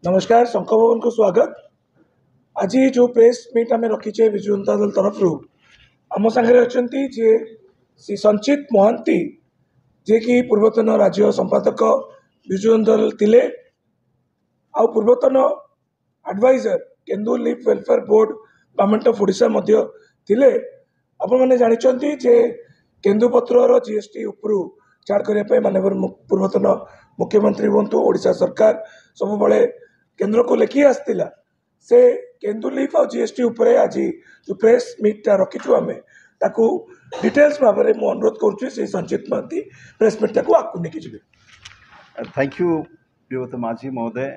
नमस्कार शंकर भवन को स्वागत। आज जो प्रेस मीट आम रखीचे विजु जनता दल तरफ आम सागर अच्छा श्री संचित महांती जे कि पूर्वतन राज्य संपादक विजु जनता दल थिले आ पूर्वतन adviser kendu leaf welfare board government of Odisha मध्य थिले। आपण मैंने जानते जे केन्दुपत्र जीएसटी उपरू छाड़ करने माननीय पूर्वतन मुख्यमंत्री हूँ ओडिशा सरकार सब बड़े केंद्र को लेखि आसला से केन्दू लीफ और जीएसटी उपरे आज जो प्रेस मीटा रखीचु आम ताकू डिटेल्स भाव में मुझे अनुरोध करुच्ची श्री संचित महांती प्रेस मीटा को आगे लेकिन जी। थैंक यू प्रियव्रत माझी महोदय।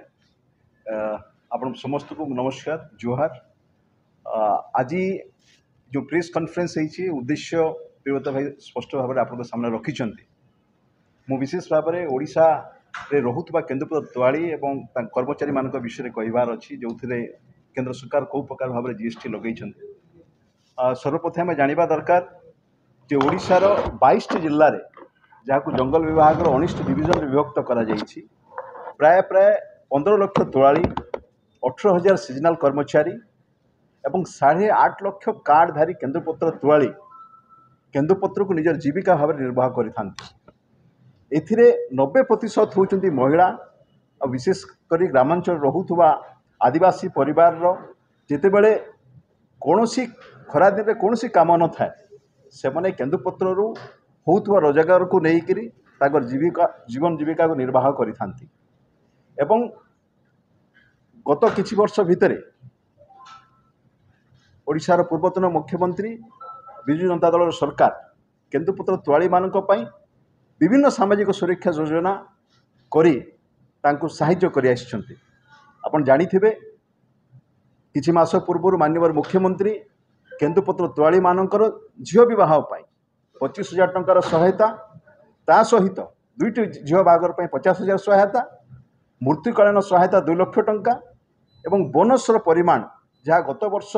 आपण समस्त को नमस्कार जोहार। आज जो प्रेस कॉन्फ्रेंस है उद्देश्य प्रियव्रत भाई स्पष्ट भाव में आप सामने रखिंट मु विशेष भाव में ओडिशा रे रहुतबा केन्दुपत्र तोआली एवं कर्मचारी मान विषय कहबार अच्छी जो केंद्र सरकार कौ प्रकार भाव में जीएसटी लगे। सर्वप्रथम जाना दरकार जो ओडिशार 22 जिले में जहाँ जंगल विभाग 19 डिविजन विभक्त कर प्राय प्राय 15 लाख तोआली 18,000 सीजनाल कर्मचारी एवं 8.5 लाख कार्डधारी केन्दुपत्र तोआली केन्दुपत्र को निजर जीविका भाव में निर्वाह करें। 90% होती महिला और विशेषकर ग्रामांचल रोथुवा आदिवासी परिवार जिते बड़े कौन खरा दिन कौन काम न थाए से मैंने केन्दुपत्र होता रोजगार को लेकर जीवन जीविका को निर्वाह करें। गत किछि वर्ष भितर ओडिशार पूर्वतन मुख्यमंत्री विजु जनता दल सरकार केन्दुपत्र तोआली मानक पई विभिन्न सामाजिक सुरक्षा योजना करी तांको साहाय्य करि आछिछन्ति। आपण जानिथिबे किछि मास पूर्व माननीय मुख्यमंत्री केन्दुपत्र तोआली मानकर झियो विवाह पाई 25,000 टंकार सहायता ता सहित दुईटी झियो बागर पाई 50,000 सहायता मृत्युकालीन सहायता 2 लाख टंका एवं बोनसर परिमाण जहाँ गत वर्ष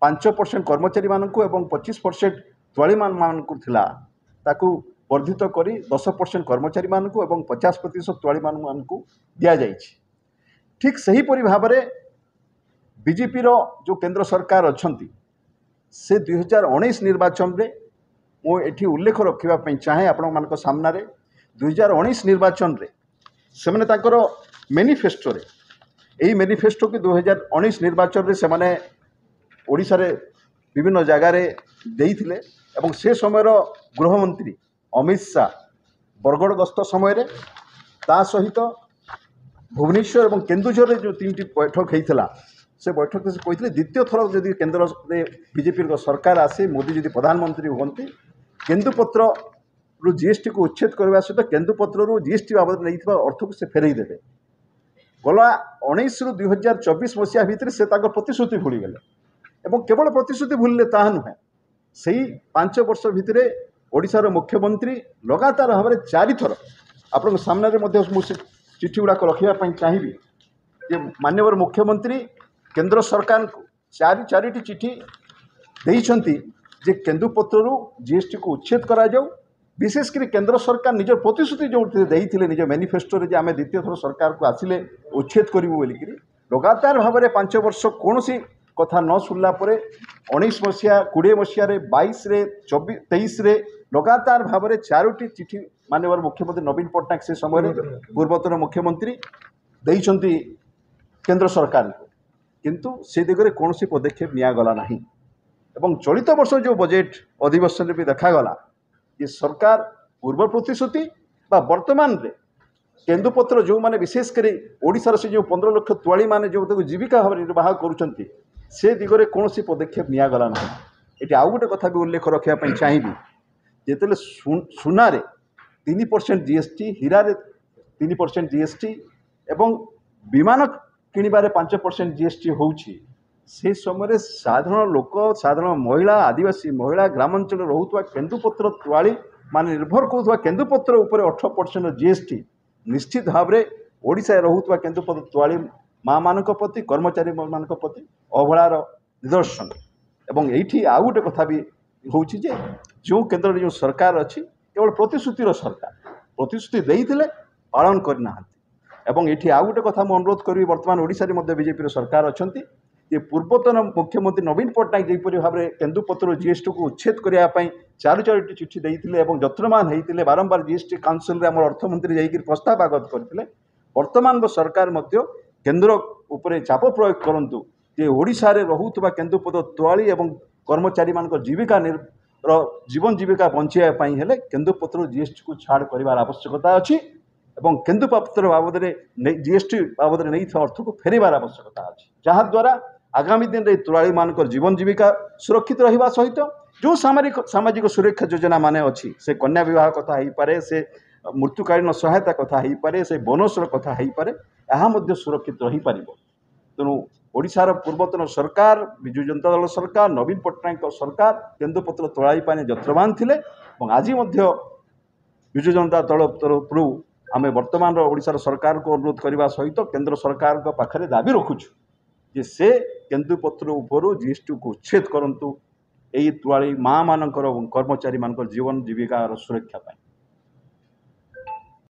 5% कर्मचारी मानकु एवं 25% तोआली मानकु थिला ताकू वर्धित करी 10% कर्मचारी मानकु एवं 50% तोआली मानकु दिया जाइछि। ठीक सही परि भाव में बीजेपी रो जो केंद्र सरकार अछंती से 2019 निर्वाचन रे मो एठी उल्लेख रखिबा पई चाहे आपण मानक सामना रे 2019 निर्वाचन रे से माने ताकर मैनिफेस्टो रे एही मैनिफेस्टो के 2019 निर्वाचन रे से माने ओडिशा रे विभिन्न जगह रे देइथिले एवं से समय रो गृहमंत्री अमित शाह बरगढ़ गस्त समय रे ता सहित भुवनेश्वर और केन्दुझर रे जो 3टी बैठक होता से बैठक से कहते द्वितीय थर जदि केन्द्र में बीजेपी सरकार आसे मोदी जदि प्रधानमंत्री हमें केन्दुपत्र रु जीएसटी को उच्छेद करने सहित केन्दुपत्र रु जीएसटी बाबद नहीं अर्थ को से फेरई देवे। गला 19 रु 2024 मसीहा भितर से प्रतिश्रुति भूलीगले और केवल प्रतिश्रुति भूलिले ताहा नुहे से 5 वर्ष भितर ओडिशार मुख्यमंत्री लगातार भाव में 4 थर आपण सामने मुझे चिठी गुड़ाक रखापी चाहिए जे माननीय मुख्यमंत्री केंद्र सरकार को 4टी चिठी देइछंती जे केन्दुपत्र जीएसटी को उच्छेद करा जाऊ। विशेषकर केंद्र सरकार निज प्रतिश्रुति जो देइथिले निज मैनिफेस्टो रे जे आमे द्वितीय थर सरकार को आसिले उच्छेद करिवु बोलिकरी लगातार भाव में 5 वर्ष कौन कथा न शुणला 19 मसीहा 20 मसीह 22 रे 23 रे लगातार भाव में 4टी चिठी माननीय मुख्यमंत्री नवीन पट्टनायक से समय पूर्वतन मुख्यमंत्री देइछंती केंद्र सरकार को किंतु से दिगरे कौन पदक्षेप निगला ना एवं चलित वर्ष जो बजेट अधिवेशन में भी देखागला ये सरकार पूर्व प्रतिश्रुति वर्तमान रे केन्दुपत्र जो माने विशेषकर ओडिशार से जो 15 लाख तोआली माने जो जीविका भाव निर्वाह करुछंती से दिगरे कौन पदक्षेप निगला ना। ये आउ गोटे कथा भी उल्लेख रखापी चाहिए जिते सुना 3% जीएसटी हीरा रे 3% जीएसटी एवं विमान किणबारे 5% जीएसटी होउछि से समय साधारण लोक साधारण महिला आदिवासी महिला ग्रामांचल रोथुवा केन्दुपत्र तोआली मान निर्भर करुवा केन्दुपत्र उपर 18% जीएसटी निश्चित भाव में ओडिशा रोथुवा केन्दुपत्र तोआली माँ मान प्रति कर्मचारी मान प्रति अवहेलार निदर्शन एवं ये आउ गोटे कथा भी हूँ जो केन्द्र जो सरकार अच्छी केवल प्रतिश्रुतिर सरकार प्रतिश्रुति देइथिले पालन करना ଏବଂ ଏଠି ଆଉ ଗୋଟେ କଥା ମୁଁ ଅନୁରୋଧ କରିବି, ବର୍ତ୍ତମାନ ଓଡ଼ିଶାରେ ମଧ୍ୟ ବିଜେପିର ସରକାର ଅଛନ୍ତି ଯେ ପୂର୍ବତନ ମୁଖ୍ୟମନ୍ତ୍ରୀ ନବୀନ ପଟ୍ଟନାୟକ ଯେପରି ଭାବରେ କେନ୍ଦୁପତ୍ର ଜିଏସ୍ଟିକୁ ଉଚ୍ଛେଦ କରିବା ପାଇଁ ଚାରୋଟି ଚିଠି ଦେଇଥିଲେ ଏବଂ ଯତ୍ନବାନ ହେଇଥିଲେ, ବାରମ୍ବାର ଜିଏସ୍ଟି କାଉନସିଲରେ ଆମର ଅର୍ଥମନ୍ତ୍ରୀ ଯାଇକି ପ୍ରସ୍ତାବ ଆଗତ କରିଥିଲେ, ବର୍ତ୍ତମାନର ସରକାର ମଧ୍ୟ କେନ୍ଦ୍ର ଉପରେ ଚାପ ପ୍ରୟୋଗ କରନ୍ତୁ ଯେ ଓଡ଼ିଶାରେ ରହୁଥିବା କେନ୍ଦୁପତ୍ର ତୋଳାଳି ଏବଂ କର୍ମଚାରୀମାନଙ୍କ ଜୀବନ ଜୀବିକା ବଞ୍ଚାଇବା ପାଇଁ ହେଲେ କେନ୍ଦୁପତ୍ର ଜିଏସ୍ଟିକୁ ଛାଡ଼ କରିବାର ଆବଶ୍ୟକତା ଅଛି ଏବଂ କେନ୍ଦୁପତ୍ର ବାବଦରେ ଜିଏସ୍ଟି ବାବଦରେ ନେଇଥିବା ଅର୍ଥକୁ ଫେରିବାର ଆବଶ୍ୟକତା ଅଛି, ଯାହାଦ୍ୱାରା ଆଗାମୀ ଦିନରେ ତୋଳାଳିମାନଙ୍କର ଜୀବନ ଜୀବିକା ସୁରକ୍ଷିତ ରହିବା ସହିତ ଯେଉଁ ସାମାଜିକ ସୁରକ୍ଷା ଯୋଜନା ମାନେ ଅଛି, ସେ କନ୍ୟା ବିବାହ କଥା ହେଇପାରେ, ସେ ମୃତ୍ୟୁକାଳୀନ ସହାୟତା କଥା ହେଇପାରେ, ସେ ବୋନସର କଥା ହେଇପାରେ, ଏହା ମଧ୍ୟ ସୁରକ୍ଷିତ ରହିପାରିବ। ତେଣୁ ଓଡ଼ିଶାର ପୂର୍ବତନ ସରକାର, ବିଜୁ ଜନତା ଦଳ ସରକାର, ନବୀନ ପଟ୍ଟନାୟକଙ୍କ ସରକାର କେନ୍ଦୁପତ୍ର ତୋଳାଳି ପାଇଁ ଯତ୍ନବାନ ଥିଲେ ଏବଂ ଆଜି ମଧ୍ୟ ବିଜୁ ଜନତା ଦଳ ତରଫରୁ ଆମେ ବର୍ତ୍ତମାନର ଓଡ଼ିଶାର ସରକାରକୁ ଅନୁରୋଧ କରିବା ସହିତ କେନ୍ଦ୍ର ସରକାରଙ୍କ ପାଖରେ ଦାବି ରଖୁଛୁ ଯେ ସେ କେନ୍ଦୁପତ୍ର ଉପରୁ ଜିଏସ୍ଟିକୁ ଉଚ୍ଛେଦ କରନ୍ତୁ ଏହି ତୋଳାଳି ମାଆମାନଙ୍କର ଏବଂ କର୍ମଚାରୀମାନଙ୍କର ଜୀବନ ଜୀବିକାର ସୁରକ୍ଷା ପାଇଁ।